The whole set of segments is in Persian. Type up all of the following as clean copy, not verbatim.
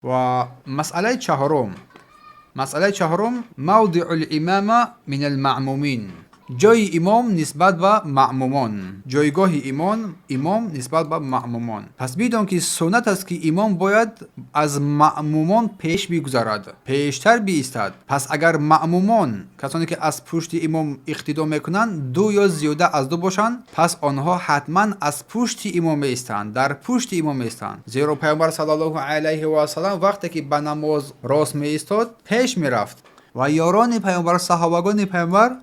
و مسئله چهارم موضع الامامه من المعمومین، جای امام نسبت به معمومان، جایگاه امام نسبت به معمومان. پس بدون که سنت است که امام باید از معمومان پیش بگذرد، پیشتر بیستد. پس اگر معمومان، کسانی که از پشت امام اقتدا میکنند، دو یا زیاده از دو باشند، پس آنها حتما از پشت امام ایستند، در پشت امام ایستند. زیرا پیامبر صلی الله علیه و سلم وقتی که به نماز راست می ایستاد، پیش می رفت و یاران پیامبر، صحابگان پیامبر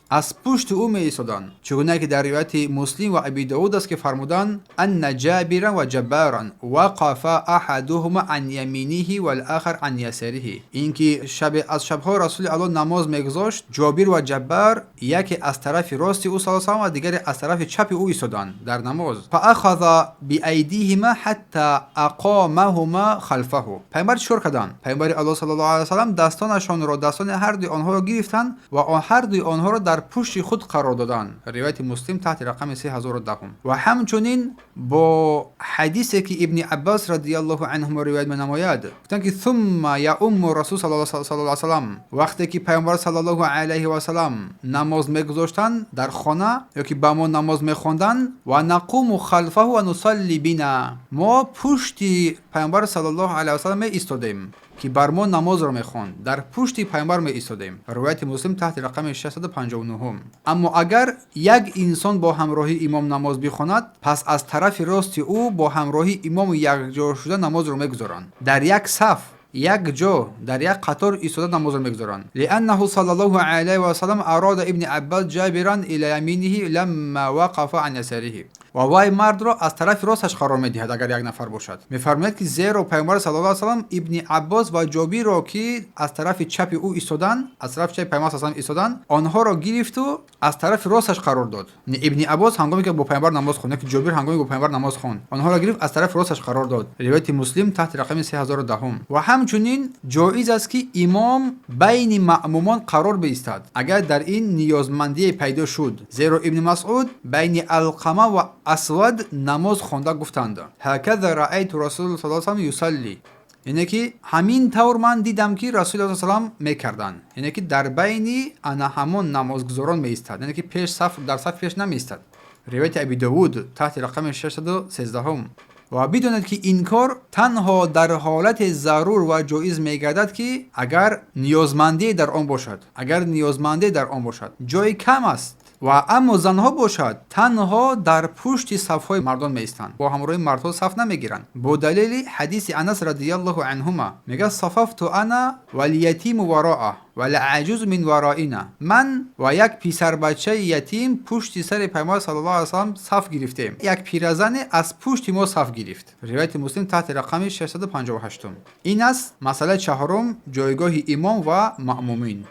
از پشت او می ایستادند، چگونه که در روایت مسلم و ابی داود است که فرمودند ان جابرا و جبارا وقف احدهما عن یمینه والاخر عن یساره. اینکه شب از شبها رسول الله نماز میگذاشت، جابر و جبار یکی از طرف راست او صلی الله علیه و دیگری از طرف چپ او ایستادند در نماز. فاخذ بایدیهما حتی اقامهما خلفه. پیامبر چور کردند؟ پیامبر الله صلی الله علیه و سلم دستانشان را، دستان هر دوی آنها را گرفتند و هر دوی آنها را در پشت خود قرار دادن. روایت مسلم تحت رقم 3010. و همچنین با حدیثی که ابن عباس رضی الله عنهما روایت می‌نماید، گفتند که ثم یؤم رسول صلی الله علیه و سلم، وقتی که پیامبر صلی الله علیه و سلم نماز میگذاشتند در خانه یا که با ما نماز میخواندند، و نقوم خلفه و نصلی بنا، ما پشت پیامبر صلی الله علیه و سلم می ایستادیم که بر ما نماز را میخواند، در پشت پیامبر می ایستادیم. روایت مسلم تحت رقم 659. اما اگر یک انسان با همراهی امام نماز بخواند، پس از طرف راست او با همراهی امام یک جا شده نماز را میگذارند، در یک صف، یک جا، در یک قطار ایستاده نماز را میگذارند. لانه صلی الله علیه و سلم اراد ابن عباس جابرا الی یمینه لما وقف عن یساره. و وای مرد را از طرف راستش قرار میدهد اگر یک نفر باشد. میفرماید که زیرا پیامبر صلی الله علیه و سلم ابن عباس و جابر را که از طرف چپ او ایستادند، از طرف چپ پیامبر صلی الله علیه و ایستادند، آنها را گرفت و از طرف راستش قرار داد. ابن عباس هنگامی که با پیامبر نماز خواند، که جابر هنگامی با پیامبر نماز خواند، آنها را گرفت از طرف راستش قرار داد. روایت مسلم تحت رقم 3010. و همچنین جایز است که امام بین معمومان قرار بایستد اگر در این نیازمندی پیدا شد. زیرا ابن مسعود بین علقمه و اسود نماز خوانده گفتند هکذا رأیت رسول صلی الله علیه و سلم یصلی، یعنی که همین طور من دیدم که رسول الله صلی الله علیه و سلم میکردند، یعنی که در بین انا همون نمازگزاران می ایستاد، یعنی که پیش صف، در صف پیش نمی ایستاد. روایت ابی داود تحت رقم 613. و بدانید که این کار تنها در حالت ضرور و جایز میگردد که اگر نیازمندی در آن باشد، جای کم است و اما زنها باشد، تنها در پشت صفهای مردان میستند، با همراه مردها صف نمیگیرند. با دلیل حدیث انس رضی الله عنهما میگه صففت انا والیتیم وراءه والعجوز من ورائنا، من و یک پسر بچه یتیم پشت سر پیامبر صلی الله علیه و سلم صف گرفتیم، یک پیرزن از پشت ما صف گرفت. روایت مسلم تحت رقم 658. این است مسئله چهارم، جایگاه امام و مأمومین.